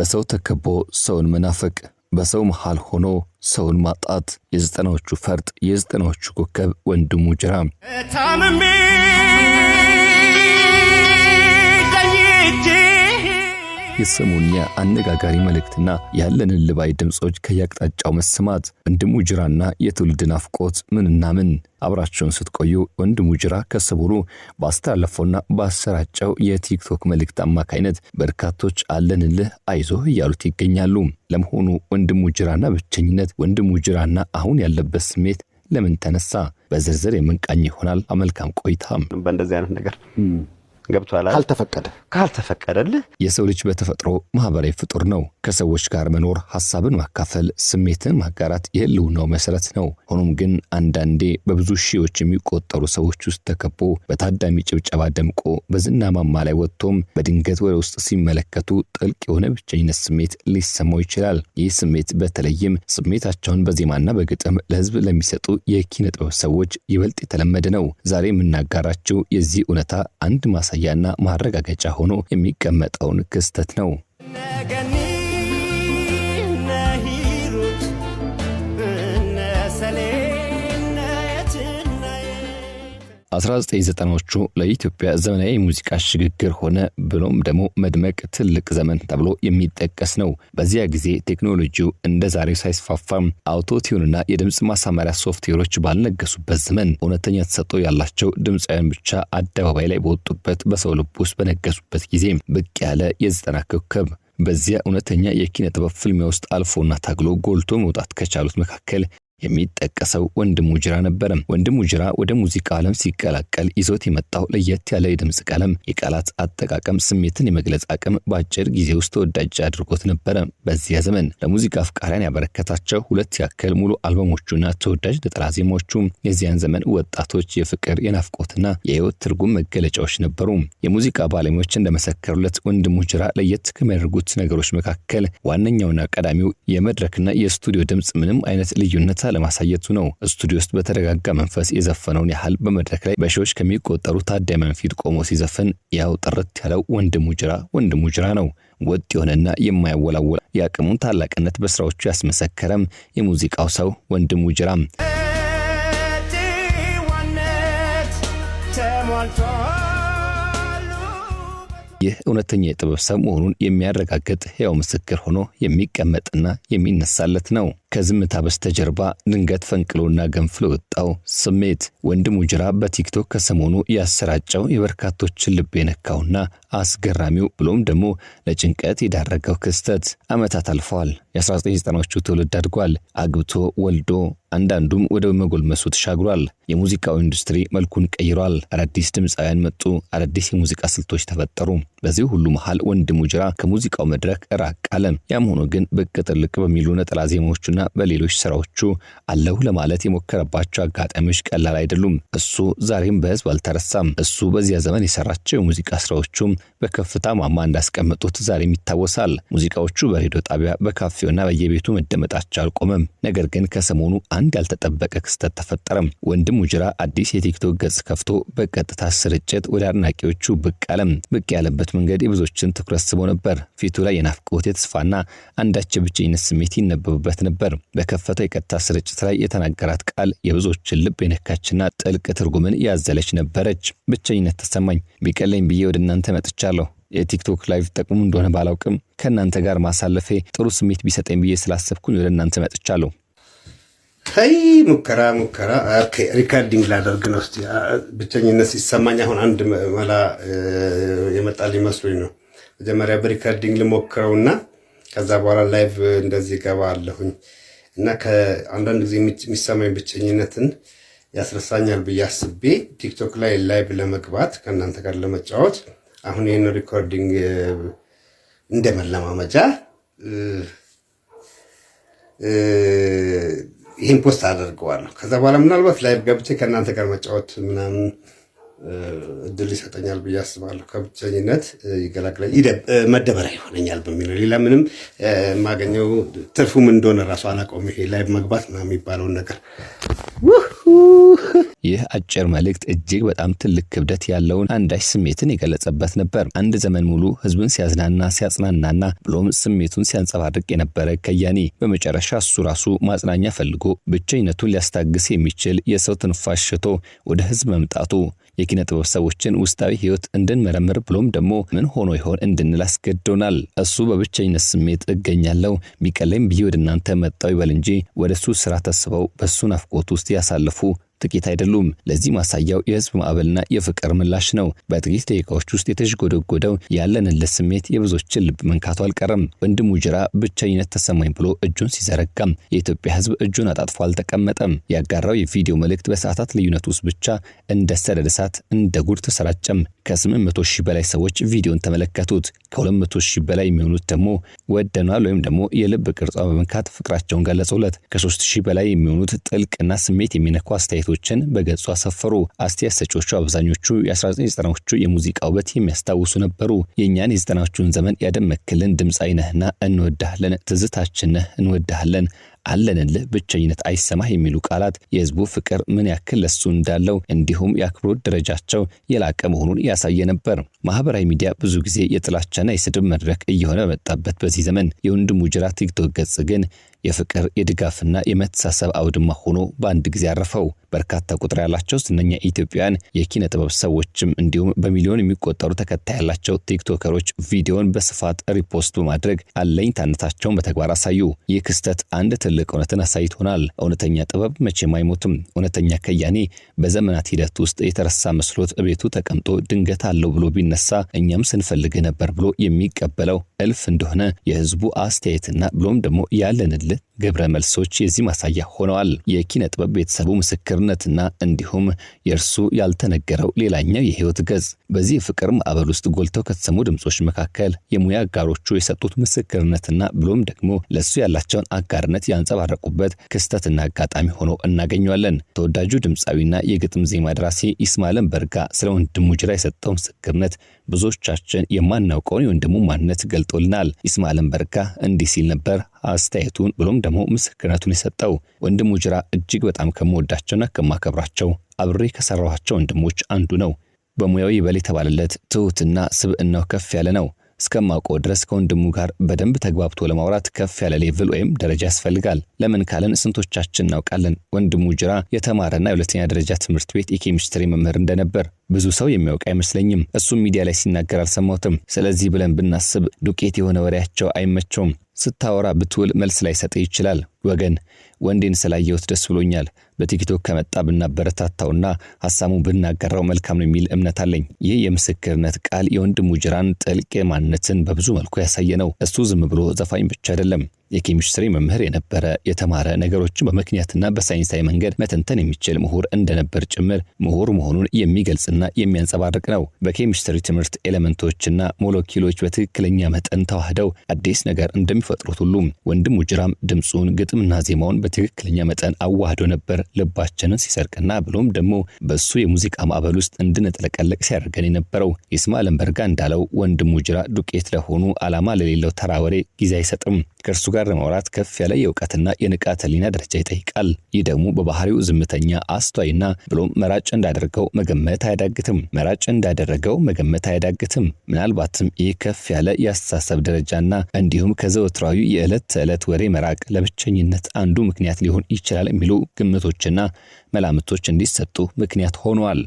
በሰው ተከቦ ሰውን መናፈቅ በሰው መሃል ሆኖ ሰውን ማጣት የዘጠናዎቹ ፈርጥ የዘጠናዎቹ ኮከብ ወንድሙ ጅራ ታምሜ የሰሙኛ አነጋጋሪ መልእክትና ያለንን ልባይ ድምጾች ከያቅጣጫው መሰማት ወንድሙ ጅራና የትውልድ ናፍቆት ምንና ምን አብራችሁን ስትቆዩ ወንድሙ ጅራ ከሰሞኑ ባስተላለፈውና ባሰራጨው የቲክቶክ መልእክት አማካይነት በርካቶች አለንልህ አይዞህ ያሉት ይገኛሉ። ለመሆኑ ወንድሙ ጅራና ብቸኝነት ወንድሙ ጅራና አሁን ያለበት ስሜት ለምን ተነሳ? በዝርዝር የምንቃኝ ይሆናል። አመልካም ቆይታም። በእንደዚህ አይነት ነገር ገብቷል ካልተፈቀደልህ የሰው ልጅ በተፈጥሮ ማህበራዊ ፍጡር ነው። ከሰዎች ጋር መኖር፣ ሐሳብን ማካፈል፣ ስሜትን ማጋራት የህልውናው መሰረት ነው። ሆኖም ግን አንዳንዴ በብዙ ሺዎች የሚቆጠሩ ሰዎች ውስጥ ተከቦ በታዳሚ ጭብጨባ ደምቆ በዝና ማማ ላይ ወጥቶም በድንገት ወደ ውስጥ ሲመለከቱ ጥልቅ የሆነ ብቸኝነት ስሜት ሊሰማው ይችላል። ይህ ስሜት በተለይም ስሜታቸውን በዜማና በግጥም ለህዝብ ለሚሰጡ የኪነ ጥበብ ሰዎች ይበልጥ የተለመደ ነው። ዛሬ የምናጋራቸው የዚህ እውነታ አንድ ማሳያና ማረጋገጫ ሆኖ የሚቀመጠውን ክስተት ነው። 1990ዎቹ ለኢትዮጵያ ዘመናዊ ሙዚቃ ሽግግር ሆነ ብሎም ደግሞ መድመቅ ትልቅ ዘመን ተብሎ የሚጠቀስ ነው። በዚያ ጊዜ ቴክኖሎጂው እንደዛሬው ሳይስፋፋም አውቶቲዩንና የድምጽ ማሳመሪያ ሶፍትዌሮች ባልነገሱበት ዘመን እውነተኛ ተሰጥኦ ያላቸው ድምጻውያን ብቻ አደባባይ ላይ በወጡበት በሰው ልብ ውስጥ በነገሱበት ጊዜ ብቅ ያለ የዘጠና ኮከብ በዚያ እውነተኛ የኪነ ጥበብ ፍልሚያ ውስጥ አልፎና ታግሎ ጎልቶ መውጣት ከቻሉት መካከል የሚጠቀሰው ወንድሙ ጅራ ነበር። ወንድሙ ጅራ ወደ ሙዚቃ ዓለም ሲቀላቀል ይዞት የመጣው ለየት ያለ የድምጽ ቀለም፣ የቃላት አጠቃቀም፣ ስሜትን የመግለጽ አቅም በአጭር ጊዜ ውስጥ ተወዳጅ አድርጎት ነበር። በዚያ ዘመን ለሙዚቃ አፍቃሪያን ያበረከታቸው ሁለት ያክል ሙሉ አልበሞቹና ተወዳጅ ነጠላ ዜማዎቹ የዚያን ዘመን ወጣቶች የፍቅር የናፍቆትና የህይወት ትርጉም መገለጫዎች ነበሩ። የሙዚቃ ባለሙያዎች እንደመሰከሩለት ወንድሙ ጅራ ለየት ከሚያደርጉት ነገሮች መካከል ዋነኛውና ቀዳሚው የመድረክና የስቱዲዮ ድምጽ ምንም አይነት ልዩነት ለማሳየቱ ነው። ስቱዲዮ ውስጥ በተረጋጋ መንፈስ የዘፈነውን ያህል በመድረክ ላይ በሺዎች ከሚቆጠሩ ታዳሚያን ፊት ቆሞ ሲዘፈን ያው ጥርት ያለው ወንድሙ ጅራ ነው። ወጥ የሆነና የማይወላወል የአቅሙን ታላቅነት በስራዎቹ ያስመሰከረም የሙዚቃው ሰው ወንድሙ ጅራ ይህ እውነተኛ የጥበብ ሰው መሆኑን የሚያረጋግጥ ሕያው ምስክር ሆኖ የሚቀመጥና የሚነሳለት ነው። ከዝምታ በስተጀርባ ድንገት ፈንቅሎና ገንፍሎ ወጣው ስሜት ወንድሙ ጅራ በቲክቶክ ከሰሞኑ ያሰራጨው የበርካቶችን ልብ የነካውና አስገራሚው ብሎም ደግሞ ለጭንቀት የዳረገው ክስተት ዓመታት አልፈዋል። የ1990ዎቹ ትውልድ አድጓል። አግብቶ ወልዶ አንዳንዱም ወደ መጎልመሱ ተሻግሯል። የሙዚቃው ኢንዱስትሪ መልኩን ቀይሯል። አዳዲስ ድምጻውያን መጡ። አዳዲስ የሙዚቃ ስልቶች ተፈጠሩ። በዚህ ሁሉ መሃል ወንድሙ ጅራ ከሙዚቃው መድረክ ራቅ አለ። ያም ሆኖ ግን ብቅ ጥልቅ በሚሉ ነጠላ ዜማዎቹና በሌሎች ስራዎቹ አለው ለማለት የሞከረባቸው አጋጣሚዎች ቀላል አይደሉም። እሱ ዛሬም በህዝብ አልተረሳም። እሱ በዚያ ዘመን የሰራቸው የሙዚቃ ስራዎቹ በከፍታ ማማ እንዳስቀመጡት ዛሬም ይታወሳል። ሙዚቃዎቹ በሬዲዮ ጣቢያ በካፌውና በየቤቱ መደመጣቸው አልቆመም። ነገር ግን ከሰሞኑ አንድ ያልተጠበቀ ክስተት ተፈጠረ። ወንድሙ ጅራ አዲስ የቲክቶክ ገጽ ከፍቶ በቀጥታ ስርጭት ወደ አድናቂዎቹ ብቅ አለ። ብቅ ያለበት መንገድ የብዙዎችን ትኩረት ስቦ ነበር። ፊቱ ላይ የናፍቆት የተስፋና አንዳች ብቸኝነት ስሜት ይነበብበት ነበር። በከፈተው የቀጥታ ስርጭት ላይ የተናገራት ቃል የብዙዎችን ልብ የነካችና ጥልቅ ትርጉምን ያዘለች ነበረች። ብቸኝነት ተሰማኝ፣ ቢቀለኝ ብዬ ወደ እናንተ መጥቻለሁ። የቲክቶክ ላይቭ ጠቅሙ እንደሆነ ባላውቅም ከናንተ ጋር ማሳለፌ ጥሩ ስሜት ቢሰጠኝ ብዬ ስላሰብኩኝ ወደ እናንተ መጥቻለሁ። ሙከራ ኦኬ፣ ሪካርዲንግ ላደርግ ነው። እስቲ ብቸኝነት ሲሰማኝ አሁን አንድ መላ የመጣል ይመስሉኝ ነው። መጀመሪያ በሪካርዲንግ ልሞክረውና ከዛ በኋላ ላይቭ እንደዚህ ገባለሁኝ እና ከአንዳንድ ጊዜ የሚሰማኝ ብቸኝነትን ያስረሳኛል ብዬ አስቤ ቲክቶክ ላይ ላይቭ ለመግባት ከእናንተ ጋር ለመጫወት አሁን ይህን ሪኮርዲንግ እንደ መለማመጃ ይህን ፖስት አደርገዋለሁ። ከዛ በኋላ ምናልባት ላይቭ ገብቼ ከእናንተ ጋር መጫወት ምናምን እድል ይሰጠኛል ብዬ አስባለሁ። ከብቸኝነት ይገላግላል፣ መደበሪያ ይሆነኛል በሚለው ሌላ ምንም የማገኘው ትርፉም እንደሆነ ራሱ አላውቀውም። ይሄ ላይቭ መግባት ነው የሚባለውን ነገር ይህ አጭር መልእክት እጅግ በጣም ትልቅ ክብደት ያለውን አንዳች ስሜትን የገለጸበት ነበር። አንድ ዘመን ሙሉ ህዝብን ሲያዝናና ሲያጽናናና ብሎም ስሜቱን ሲያንጸባርቅ የነበረ ከያኒ በመጨረሻ እሱ ራሱ ማጽናኛ ፈልጎ ብቸኝነቱን ሊያስታግስ የሚችል የሰው ትንፋሽ ሽቶ ወደ ህዝብ መምጣቱ የኪነ ጥበብ ሰዎችን ውስጣዊ ህይወት እንድንመረምር ብሎም ደግሞ ምን ሆኖ ይሆን እንድንል አስገድዶናል። እሱ በብቸኝነት ስሜት እገኛለሁ ቢቀለኝ ብዬ ወደ እናንተ መጣው ይበል እንጂ ወደሱ ስራ ተስበው በሱ ናፍቆት ውስጥ ያሳለፉ ጥቂት አይደሉም። ለዚህ ማሳያው የህዝብ ማዕበልና የፍቅር ምላሽ ነው። በጥቂት ደቂቃዎች ውስጥ የተሽጎደጎደው ያለንለት ስሜት የብዙዎችን ልብ መንካቱ አልቀረም። ወንድሙ ጅራ ብቸኝነት ተሰማኝ ብሎ እጁን ሲዘረጋም የኢትዮጵያ ህዝብ እጁን አጣጥፎ አልተቀመጠም። ያጋራው የቪዲዮ መልእክት በሰዓታት ልዩነት ውስጥ ብቻ እንደ ሰደድ እሳት እንደ ጉድ ተሰራጨም። ከ800 ሺህ በላይ ሰዎች ቪዲዮን ተመለከቱት። ከ200 ሺህ በላይ የሚሆኑት ደግሞ ወደናል ወይም ደግሞ የልብ ቅርጿ በመንካት ፍቅራቸውን ገለጹለት። ከ3000 በላይ የሚሆኑት ጥልቅና ስሜት የሚነኩ አስተያየቶችን በገጹ አሰፈሩ። አስተያየት ሰጪዎቹ አብዛኞቹ የ1990ዎቹ የሙዚቃ ውበት የሚያስታውሱ ነበሩ። የኛን የ90ዎቹን ዘመን ያደመክልን ድምጻዊ ነህና እንወዳለን፣ ትዝታችን ነህ እንወዳለን፣ አለንልህ ብቸኝነት አይሰማህ የሚሉ ቃላት የህዝቡ ፍቅር ምን ያክል ለሱ እንዳለው እንዲሁም የአክብሮት ደረጃቸው የላቀ መሆኑን ያሳየ ነበር። ማህበራዊ ሚዲያ ብዙ ጊዜ የጥላቻና የስድብ መድረክ እየሆነ በመጣበት በዚህ ዘመን የወንድሙ ጅራ ቲክቶክ ገጽ ግን የፍቅር የድጋፍና የመተሳሰብ አውድማ ሆኖ በአንድ ጊዜ አረፈው። በርካታ ቁጥር ያላቸው ዝነኛ ኢትዮጵያውያን የኪነ ጥበብ ሰዎችም እንዲሁም በሚሊዮን የሚቆጠሩ ተከታይ ያላቸው ቲክቶከሮች ቪዲዮን በስፋት ሪፖስት በማድረግ አለኝታነታቸውን በተግባር አሳዩ። ይህ ክስተት አንድ ትልቅ እውነትን አሳይቶናል። እውነተኛ ጥበብ መቼም አይሞትም። እውነተኛ ከያኒ በዘመናት ሂደት ውስጥ የተረሳ መስሎት እቤቱ ተቀምጦ ድንገት አለው ብሎ ቢነሳ እኛም ስንፈልግ ነበር ብሎ የሚቀበለው እልፍ እንደሆነ የህዝቡ አስተያየትና ብሎም ደግሞ ያለንል ግብረ መልሶች የዚህ ማሳያ ሆነዋል። የኪነ ጥበብ ቤተሰቡ ምስክርነትና እንዲሁም የእርሱ ያልተነገረው ሌላኛው የህይወት ገጽ። በዚህ ፍቅር ማዕበል ውስጥ ጎልተው ከተሰሙ ድምጾች መካከል የሙያ አጋሮቹ የሰጡት ምስክርነትና ብሎም ደግሞ ለሱ ያላቸውን አጋርነት ያንጸባረቁበት ክስተትና አጋጣሚ ሆኖ እናገኘዋለን። ተወዳጁ ድምጻዊና የግጥም ዜማ ደራሲ ኢስማኤል በርጋ ስለ ወንድሙ ጅራ የሰጠው ምስክርነት ብዙዎቻችን የማናውቀውን የወንድሙ ማንነት ገልጦልናል። ኢስማኤል በርጋ እንዲህ ሲል ነበር አስተያየቱን ብሎም ደግሞ ምስክርነቱን የሰጠው። ወንድሙ ጅራ እጅግ በጣም ከመወዳቸውና ከማከብራቸው አብሬ ከሰራኋቸው ወንድሞች አንዱ ነው። በሙያው ይበል የተባለለት ትሁትና ስብዕናው ከፍ ያለ ነው። እስከማውቀው ድረስ ከወንድሙ ጋር በደንብ ተግባብቶ ለማውራት ከፍ ያለ ሌቭል ወይም ደረጃ ያስፈልጋል። ለምን ካለን ስንቶቻችን እናውቃለን? ወንድሙ ጅራ የተማረና የሁለተኛ ደረጃ ትምህርት ቤት የኬሚስትሪ መምህር እንደነበር ብዙ ሰው የሚያውቅ አይመስለኝም። እሱም ሚዲያ ላይ ሲናገር አልሰማሁትም። ስለዚህ ብለን ብናስብ ዱቄት የሆነ ወሬያቸው አይመቸውም። ስታወራ ብትውል መልስ ላይ ሰጥ ይችላል። ወገን ወንዴን ስላየሁት ደስ ብሎኛል። በቲክቶክ ከመጣ ብናበረታታውና ሐሳቡን ብናገራው መልካም ነው የሚል እምነት አለኝ። ይህ የምስክርነት ቃል የወንድሙ ጅራን ጥልቅ ማንነትን በብዙ መልኩ ያሳየ ነው። እሱ ዝም ብሎ ዘፋኝ ብቻ አይደለም። የኬሚስትሪ መምህር የነበረ የተማረ ነገሮችን በምክንያትና በሳይንሳዊ መንገድ መተንተን የሚችል ምሁር እንደነበር ጭምር ምሁር መሆኑን የሚገልጽና የሚያንጸባርቅ ነው። በኬሚስትሪ ትምህርት ኤሌመንቶችና ሞለኪውሎች በትክክለኛ መጠን ተዋህደው አዲስ ነገር እንደሚፈጥሩት ሁሉም ወንድሙ ጅራም ድምጹን ግጥምና ዜማውን በትክክለኛ መጠን አዋህዶ ነበር ልባችንን ሲሰርቅና ብሎም ደግሞ በሱ የሙዚቃ ማዕበል ውስጥ እንድንጥለቀለቅ ሲያደርገን የነበረው። ኢስማኤል በርጋ እንዳለው ወንድሙ ጅራ ዱቄት ለሆኑ ዓላማ ለሌለው ተራ ወሬ ጊዜ አይሰጥም። ከእርሱ ጋር ለማውራት ከፍ ያለ የእውቀትና የንቃተ ህሊና ደረጃ ይጠይቃል። ይህ ደግሞ በባህሪው ዝምተኛ አስተዋይና ብሎም መራጭ እንዳደረገው መገመት አያዳግትም። ምናልባትም ይህ ከፍ ያለ የአስተሳሰብ ደረጃና እንዲሁም ከዘወትራዊ የዕለት ተዕለት ወሬ መራቅ ለብቸኝነት አንዱ ምክንያት ሊሆን ይችላል የሚሉ ግምቶችና መላምቶች እንዲሰጡ ምክንያት ሆነዋል።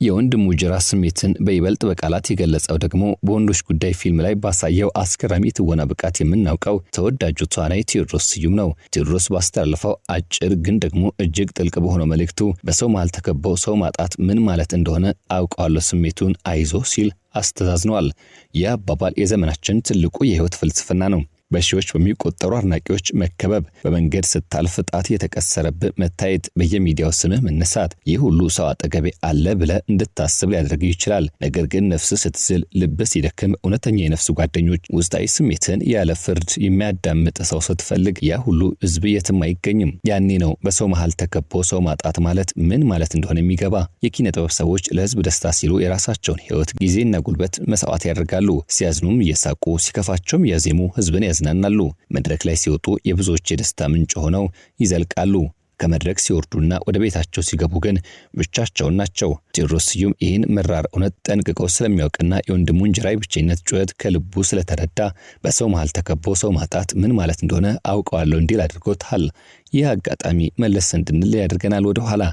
የወንድሙ ጅራ ስሜትን በይበልጥ በቃላት የገለጸው ደግሞ በወንዶች ጉዳይ ፊልም ላይ ባሳየው አስገራሚ ትወና ብቃት የምናውቀው ተወዳጁ ተዋናይ ቴዎድሮስ ስዩም ነው። ቴዎድሮስ ባስተላለፈው አጭር ግን ደግሞ እጅግ ጥልቅ በሆነው መልእክቱ በሰው መሃል ተከበው ሰው ማጣት ምን ማለት እንደሆነ አውቀዋለሁ፣ ስሜቱን አይዞ ሲል አስተዛዝኗል። ይህ አባባል የዘመናችን ትልቁ የህይወት ፍልስፍና ነው። በሺዎች በሚቆጠሩ አድናቂዎች መከበብ፣ በመንገድ ስታልፍ ጣት የተቀሰረብህ መታየት፣ በየሚዲያው ስምህ መነሳት፣ ይህ ሁሉ ሰው አጠገቤ አለ ብለህ እንድታስብ ሊያደርግህ ይችላል። ነገር ግን ነፍስ ስትዝል፣ ልብ ሲደክም፣ እውነተኛ የነፍስ ጓደኞች፣ ውስጣዊ ስሜትን ያለ ፍርድ የሚያዳምጥ ሰው ስትፈልግ ያ ሁሉ ህዝብ የትም አይገኝም። ያኔ ነው በሰው መሃል ተከቦ ሰው ማጣት ማለት ምን ማለት እንደሆነ የሚገባ። የኪነ ጥበብ ሰዎች ለህዝብ ደስታ ሲሉ የራሳቸውን ህይወት ጊዜና ጉልበት መስዋዕት ያደርጋሉ። ሲያዝኑም እየሳቁ ሲከፋቸውም ያዜሙ ህዝብን ያዝናናሉ። መድረክ ላይ ሲወጡ የብዙዎች የደስታ ምንጭ ሆነው ይዘልቃሉ። ከመድረክ ሲወርዱና ወደ ቤታቸው ሲገቡ ግን ብቻቸውን ናቸው። ቴዎድሮስ ስዩም ይህን መራር እውነት ጠንቅቀው ስለሚያውቅና የወንድሙን ጅራይ ብቸኝነት ጩኸት ከልቡ ስለተረዳ በሰው መሃል ተከቦ ሰው ማጣት ምን ማለት እንደሆነ አውቀዋለሁ እንዲል አድርጎታል። ይህ አጋጣሚ መለስ እንድንል ያደርገናል ወደ ኋላ።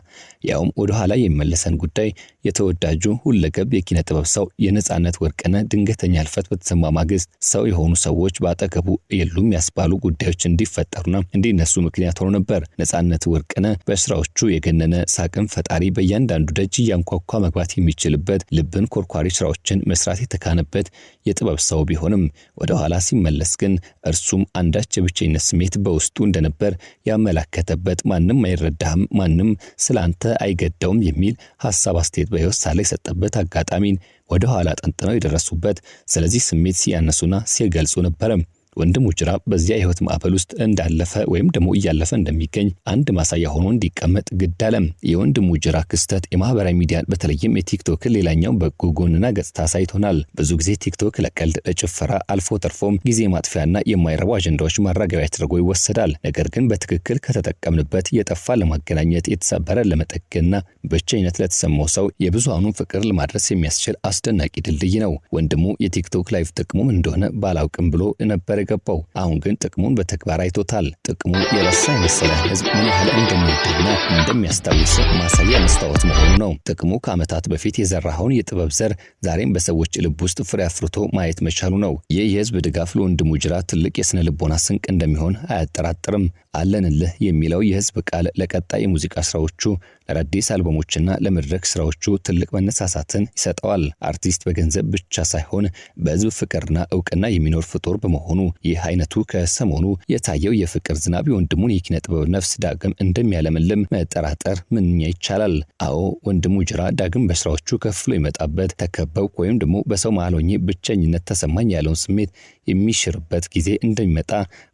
ያውም ወደ ኋላ የሚመለሰን ጉዳይ የተወዳጁ ሁለገብ የኪነ ጥበብ ሰው የነጻነት ወርቅነህ ድንገተኛ ህልፈት በተሰማ ማግስት ሰው የሆኑ ሰዎች ባጠገቡ የሉም ያስባሉ ጉዳዮች እንዲፈጠሩና እንዲነሱ ምክንያት ሆኖ ነበር። ነጻነት ወርቅነህ በስራዎቹ የገነነ ሳቅን ፈጣሪ በእያንዳንዱ ደጅ እያንኳኳ መግባት የሚችልበት ልብን ኮርኳሪ ስራዎችን መስራት የተካነበት የጥበብ ሰው ቢሆንም ወደ ኋላ ሲመለስ ግን እርሱም አንዳች የብቸኝነት ስሜት በውስጡ እንደነበር ያመላከተበት ማንም አይረዳህም፣ ማንም ስላንተ አይገደውም የሚል ሐሳብ አስተያየት በሕይወት ሳለ የሰጠበት አጋጣሚን ወደ ኋላ ጠንጥነው የደረሱበት ስለዚህ ስሜት ሲያነሱና ሲገልጹ ነበር። ወንድሙ ጅራ በዚያ የህይወት ማዕበል ውስጥ እንዳለፈ ወይም ደግሞ እያለፈ እንደሚገኝ አንድ ማሳያ ሆኖ እንዲቀመጥ ግድ አለ። የወንድሙ ጅራ ክስተት የማህበራዊ ሚዲያን በተለይም የቲክቶክ ሌላኛው በጎ ጎንና ገጽታ ሳይቶናል። ብዙ ጊዜ ቲክቶክ ለቀልድ፣ ለጭፈራ አልፎ ተርፎም ጊዜ ማጥፊያና የማይረቡ አጀንዳዎች ማራገቢያ ተደርጎ ይወሰዳል። ነገር ግን በትክክል ከተጠቀምንበት የጠፋ ለማገናኘት፣ የተሰበረ ለመጠገንና ብቸኝነት ለተሰማው ሰው የብዙሃኑን ፍቅር ለማድረስ የሚያስችል አስደናቂ ድልድይ ነው። ወንድሙ የቲክቶክ ላይቭ ጥቅሙ እንደሆነ ባላውቅም ብሎ ነበር ገባው። አሁን ግን ጥቅሙን በተግባር አይቶታል። ጥቅሙ የረሳ የመሰለ ህዝብ ምን ያህል እንደሚወድና እንደሚያስታውስ ማሳያ መስታወት መሆኑ ነው። ጥቅሙ ከዓመታት በፊት የዘራኸውን የጥበብ ዘር ዛሬም በሰዎች ልብ ውስጥ ፍሬ አፍርቶ ማየት መቻሉ ነው። ይህ የህዝብ ድጋፍ ለወንድሙ ጅራ ትልቅ የስነ ልቦና ስንቅ እንደሚሆን አያጠራጥርም። አለንልህ የሚለው የህዝብ ቃል ለቀጣይ የሙዚቃ ስራዎቹ፣ ለአዲስ አልበሞችና ለመድረክ ስራዎቹ ትልቅ መነሳሳትን ይሰጠዋል። አርቲስት በገንዘብ ብቻ ሳይሆን በህዝብ ፍቅርና እውቅና የሚኖር ፍጡር በመሆኑ ይህ አይነቱ ከሰሞኑ የታየው የፍቅር ዝናብ የወንድሙን የኪነ ጥበብ ነፍስ ዳግም እንደሚያለመልም መጠራጠር ምንኛ ይቻላል። አዎ ወንድሙ ጅራ ዳግም በስራዎቹ ከፍሎ ይመጣበት ተከበው ወይም ደግሞ በሰው መሃል ሆኜ ብቸኝነት ተሰማኝ ያለውን ስሜት የሚሽርበት ጊዜ እንደሚመጣ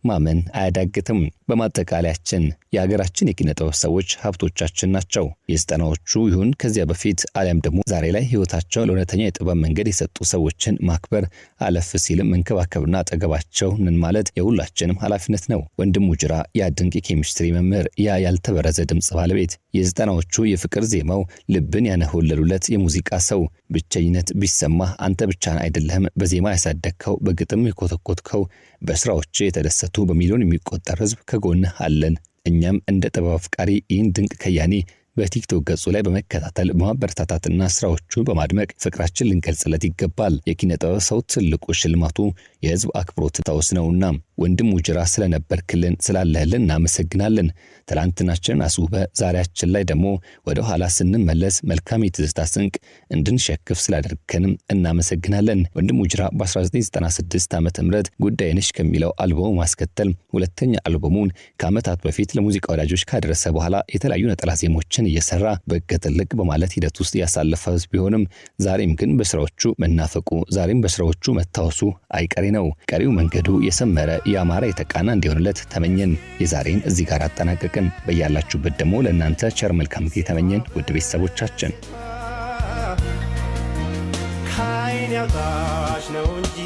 ማመን አያዳግትም። በማጠቃለያችን የሀገራችን የኪነ ጥበብ ሰዎች ሀብቶቻችን ናቸው። የዘጠናዎቹ ይሁን ከዚያ በፊት አሊያም ደግሞ ዛሬ ላይ ህይወታቸውን ለእውነተኛ የጥበብ መንገድ የሰጡ ሰዎችን ማክበር አለፍ ሲልም መንከባከብና አጠገባቸው ነን ማለት የሁላችንም ኃላፊነት ነው። ወንድሙ ጅራ ያ ድንቅ ኬሚስትሪ መምህር፣ ያ ያልተበረዘ ድምጽ ባለቤት፣ የዘጠናዎቹ የፍቅር ዜማው ልብን ያነሆለሉለት የሙዚቃ ሰው፣ ብቸኝነት ቢሰማህ አንተ ብቻህን አይደለህም በዜማ ያሳደግከው፣ በግጥም የኮተኮትከው፣ በስራዎች የተደሰቱ በሚሊዮን የሚቆጠር ህዝብ ከጎንህ አለን። እኛም እንደ ጥበብ አፍቃሪ ይህን ድንቅ ከያኔ በቲክቶክ ገጹ ላይ በመከታተል በማበረታታትና ስራዎቹን በማድመቅ ፍቅራችን ልንገልጽለት ይገባል። የኪነ ጥበብ ሰው ትልቁ ሽልማቱ የህዝብ አክብሮት ተወስነውና ወንድሙ ጅራ ስለነበርክልን ስላለህልን እናመሰግናለን። ትላንትናችንን አስውበ ዛሬያችን ላይ ደግሞ ወደ ኋላ ስንመለስ መልካም የትዝታ ስንቅ እንድንሸክፍ ስላደረግከንም እናመሰግናለን። ወንድሙ ጅራ በ1996 ዓ.ም ጉዳይ ነሽ ከሚለው አልበሙ ማስከተል ሁለተኛ አልበሙን ከዓመታት በፊት ለሙዚቃ ወዳጆች ካደረሰ በኋላ የተለያዩ ነጠላ ዜሞችን እየሰራ በገጥልቅ በማለት ሂደት ውስጥ ያሳለፈ ቢሆንም ዛሬም ግን በስራዎቹ መናፈቁ፣ ዛሬም በስራዎቹ መታወሱ አይቀሬ ነው። ቀሪው መንገዱ የሰመረ ያማረ የተቃና እንዲሆንለት ተመኘን። የዛሬን እዚህ ጋር አጠናቀቅን። በያላችሁበት ደግሞ ለእናንተ ቸር መልካም ጊዜ ተመኘን። ውድ ቤተሰቦቻችን ካይን ያውጣሽ ነው እንጂ